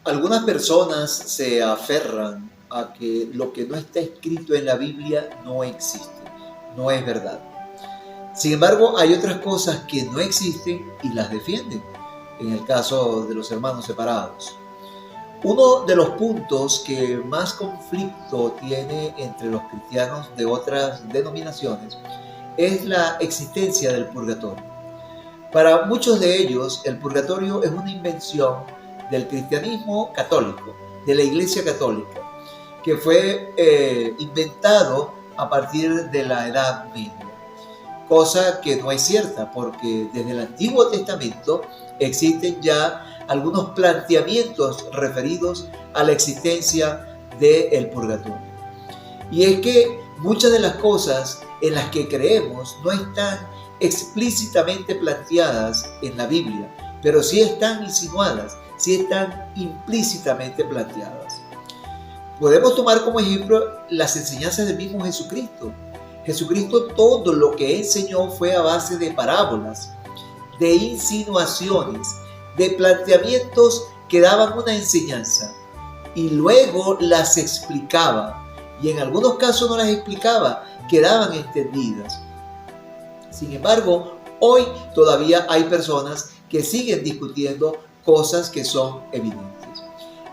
Algunas personas se aferran a que lo que no está escrito en la Biblia no existe, no es verdad. Sin embargo, hay otras cosas que no existen y las defienden, en el caso de los hermanos separados. Uno de los puntos que más conflicto tiene entre los cristianos de otras denominaciones es la existencia del purgatorio. Para muchos de ellos, el purgatorio es una invención del cristianismo católico, de la Iglesia Católica, que fue inventado a partir de la Edad Media. Cosa que no es cierta, porque desde el Antiguo Testamento existen ya algunos planteamientos referidos a la existencia del purgatorio. Y es que muchas de las cosas en las que creemos no están explícitamente planteadas en la Biblia, pero sí están insinuadas, sí están implícitamente planteadas. Podemos tomar como ejemplo las enseñanzas del mismo Jesucristo. Jesucristo todo lo que enseñó fue a base de parábolas, de insinuaciones, de planteamientos que daban una enseñanza y luego las explicaba. Y en algunos casos no las explicaba, quedaban entendidas. Sin embargo, hoy todavía hay personas que siguen discutiendo cosas que son evidentes.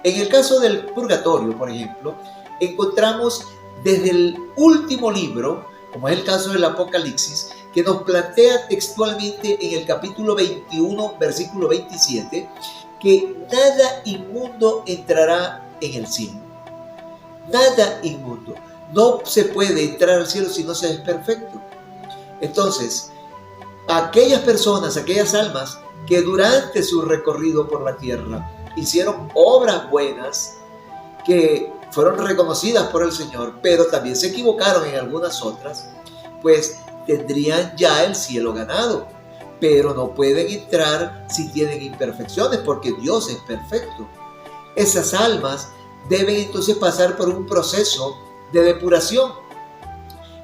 En el caso del purgatorio, por ejemplo, encontramos desde el último libro, como es el caso del Apocalipsis, que nos plantea textualmente en el capítulo 21, versículo 27, que nada inmundo entrará en el cielo. Nada inmundo. No se puede entrar al cielo si no se es perfecto. Entonces, aquellas personas, aquellas almas que durante su recorrido por la tierra hicieron obras buenas, que fueron reconocidas por el Señor, pero también se equivocaron en algunas otras, pues tendrían ya el cielo ganado, pero no pueden entrar si tienen imperfecciones, porque Dios es perfecto. Esas almas deben entonces pasar por un proceso de depuración.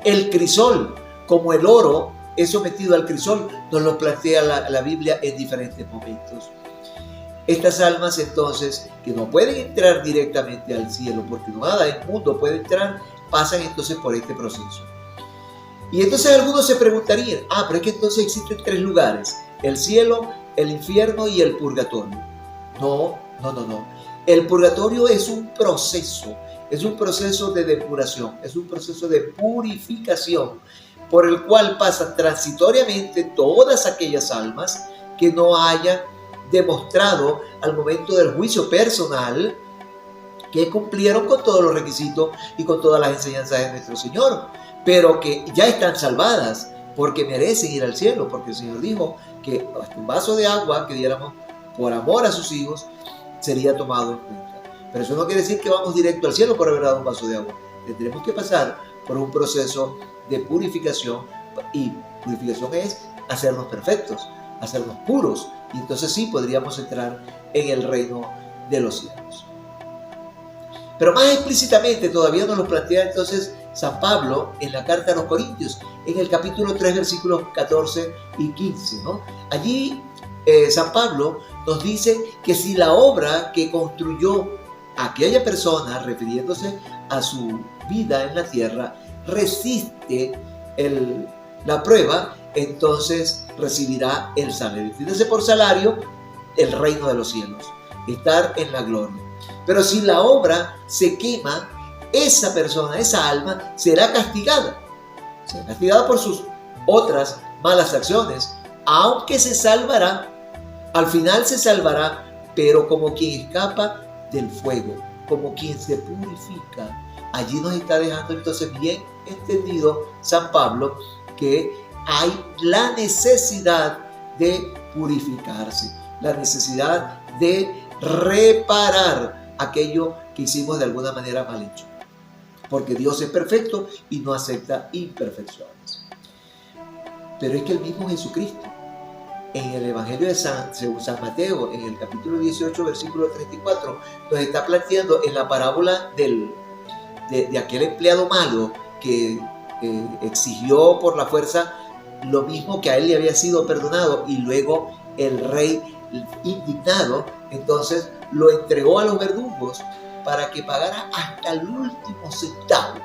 El crisol, como el oro, es sometido al crisol, nos lo plantea la Biblia en diferentes momentos. Estas almas entonces, que no pueden entrar directamente al cielo, porque nada del mundo puede entrar, pasan entonces por este proceso. Y entonces algunos se preguntarían, pero es que entonces existen tres lugares, el cielo, el infierno y el purgatorio. No. El purgatorio es un proceso de depuración, es un proceso de purificación, por el cual pasan transitoriamente todas aquellas almas que no hayan demostrado al momento del juicio personal que cumplieron con todos los requisitos y con todas las enseñanzas de nuestro Señor, pero que ya están salvadas porque merecen ir al cielo, porque el Señor dijo que hasta un vaso de agua que diéramos por amor a sus hijos sería tomado en cuenta. Pero eso no quiere decir que vamos directo al cielo por haber dado un vaso de agua. Tendremos que pasar por un proceso de purificación, y purificación es hacernos perfectos, hacernos puros, y entonces sí podríamos entrar en el reino de los cielos. Pero más explícitamente todavía nos lo plantea entonces San Pablo en la carta a los Corintios, en el capítulo 3, versículos 14 y 15, ¿no? Allí San Pablo nos dice que si la obra que construyó aquella persona, refiriéndose a su vida en la tierra, resiste la prueba, entonces recibirá el salario. Fíjense, por salario, el reino de los cielos, estar en la gloria. Pero si la obra se quema, esa persona, esa alma, será castigada por sus otras malas acciones, aunque se salvará, al final se salvará, pero como quien escapa del fuego, como quien se purifica. Allí nos está dejando entonces bien entendido San Pablo que hay la necesidad de purificarse, la necesidad de reparar aquello que hicimos de alguna manera mal hecho, porque Dios es perfecto y no acepta imperfecciones. Pero es que el mismo Jesucristo, en el Evangelio de San Mateo, en el capítulo 18, versículo 34, nos está planteando en la parábola de aquel empleado malo que exigió por la fuerza lo mismo que a él le había sido perdonado, y luego el rey indignado entonces lo entregó a los verdugos para que pagara hasta el último centavo.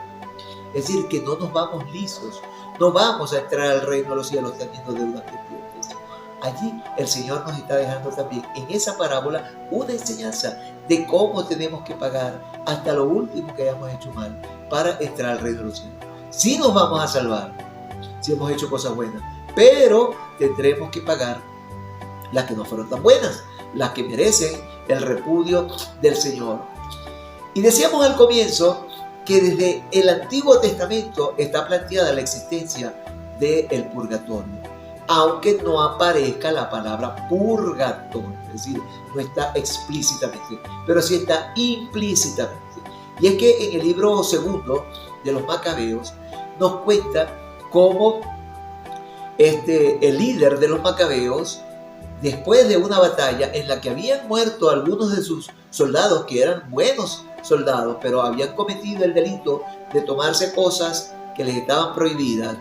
Es decir, que no nos vamos lisos, no vamos a entrar al reino de los cielos teniendo deudas pendientes. Allí el Señor nos está dejando también en esa parábola una enseñanza de cómo tenemos que pagar hasta lo último que hayamos hecho mal para entrar al reino de los cielos. Sí nos vamos a salvar si hemos hecho cosas buenas, pero tendremos que pagar las que no fueron tan buenas, las que merecen el repudio del Señor. Y decíamos al comienzo que desde el Antiguo Testamento está planteada la existencia del purgatorio, aunque no aparezca la palabra purgatorio, es decir, no está explícitamente, pero sí está implícitamente. Y es que en el libro segundo de los Macabeos nos cuenta cómo el líder de los Macabeos, después de una batalla en la que habían muerto algunos de sus soldados, que eran buenos soldados, pero habían cometido el delito de tomarse cosas que les estaban prohibidas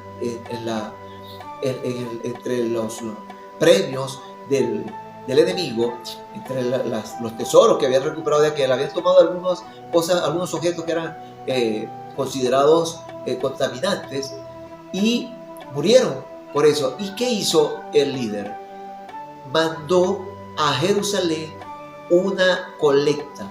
entre los premios del enemigo, entre los tesoros que habían recuperado de aquel, habían tomado algunos objetos que eran considerados contaminantes y murieron por eso. ¿Y qué hizo el líder? Mandó a Jerusalén una colecta,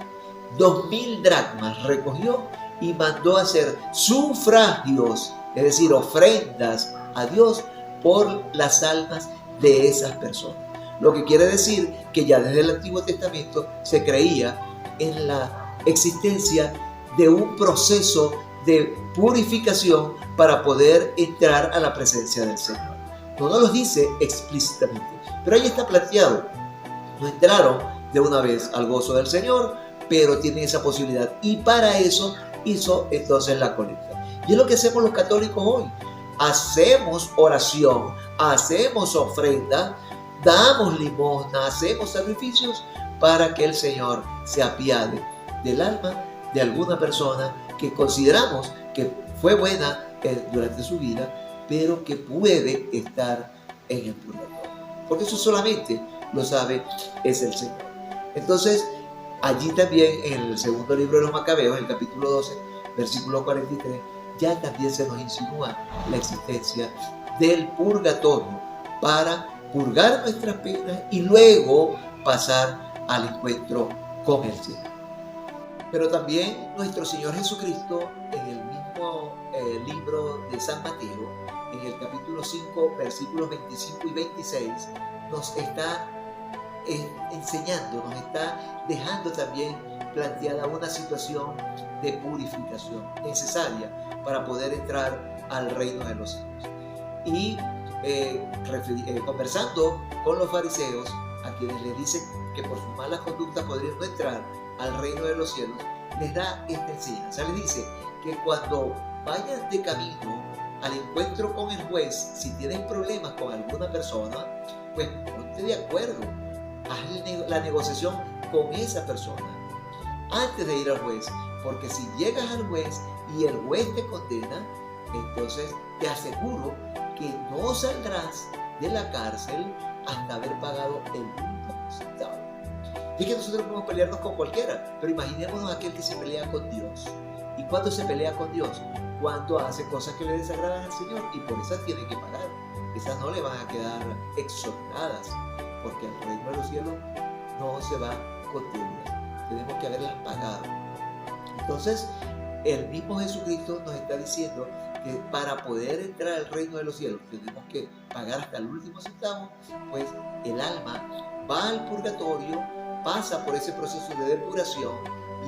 2.000 dracmas recogió y mandó a hacer sufragios, es decir, ofrendas a Dios por las almas de esas personas. Lo que quiere decir que ya desde el Antiguo Testamento se creía en la existencia de un proceso de purificación para poder entrar a la presencia del Señor. No nos lo dice explícitamente, pero ahí está planteado. No entraron de una vez al gozo del Señor, pero tienen esa posibilidad. Y para eso hizo entonces la colecta. Y es lo que hacemos los católicos hoy. Hacemos oración, hacemos ofrenda, damos limosna, hacemos sacrificios para que el Señor se apiade del alma de alguna persona que consideramos que fue buena durante su vida, pero que puede estar en el purgatorio. Porque eso solamente lo sabe es el Señor. Entonces, allí también en el segundo libro de los Macabeos, en el capítulo 12, versículo 43, ya también se nos insinúa la existencia del purgatorio para purgar nuestras penas y luego pasar al encuentro con el Señor. Pero también nuestro Señor Jesucristo, en el mismo libro de San Mateo, en el capítulo 5, versículos 25 y 26, nos está enseñando, nos está dejando también planteada una situación de purificación necesaria para poder entrar al reino de los cielos. Y conversando con los fariseos, a quienes les dicen que por sus malas conductas podrían no entrar al reino de los cielos, les da esta enseñanza. Les dice que cuando vayan de camino al encuentro con el juez, si tienes problemas con alguna persona, pues ponte de acuerdo, haz la negociación con esa persona antes de ir al juez, porque si llegas al juez y el juez te condena, entonces te aseguro que no saldrás de la cárcel hasta haber pagado el último centavo. Es que nosotros podemos pelearnos con cualquiera, pero imaginémonos aquel que se pelea con Dios. ¿Y cuándo se pelea con Dios? Cuando hace cosas que le desagradan al Señor, y por esas tiene que pagar. Esas no le van a quedar exoneradas, porque el reino de los cielos no se va con deudas. Tenemos que haberlas pagado. Entonces, el mismo Jesucristo nos está diciendo que para poder entrar al reino de los cielos tenemos que pagar hasta el último centavo, pues el alma va al purgatorio, pasa por ese proceso de depuración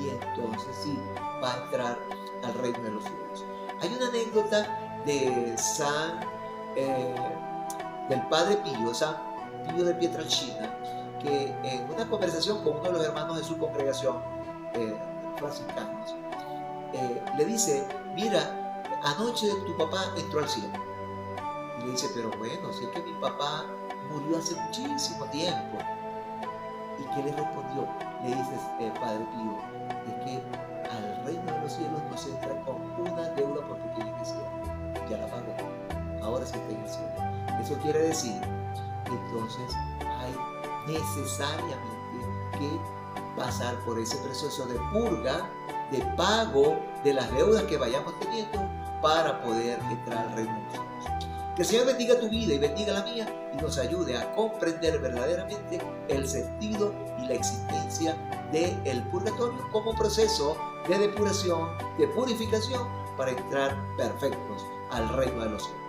y entonces sí va a entrar al reino de los cielos. Hay una anécdota de del Padre Pío, San Pío de Pietrelcina, que en una conversación con uno de los hermanos de su congregación franciscanos, le dice: mira, anoche tu papá entró al cielo. Y le dice: pero bueno, si es que mi papá murió hace muchísimo tiempo. ¿Y qué le respondió? Le dice Padre Pío: es que al reino de los cielos no se entra con una deuda por pequeña que sea. Ya la pagó, ahora se está en el cielo. Eso quiere decir que entonces hay necesariamente que pasar por ese proceso de purga, de pago de las deudas que vayamos teniendo para poder entrar al reino de Dios. Que el Señor bendiga tu vida y bendiga la mía y nos ayude a comprender verdaderamente el sentido y la existencia del purgatorio como proceso de depuración, de purificación para entrar perfectos al reino de los cielos.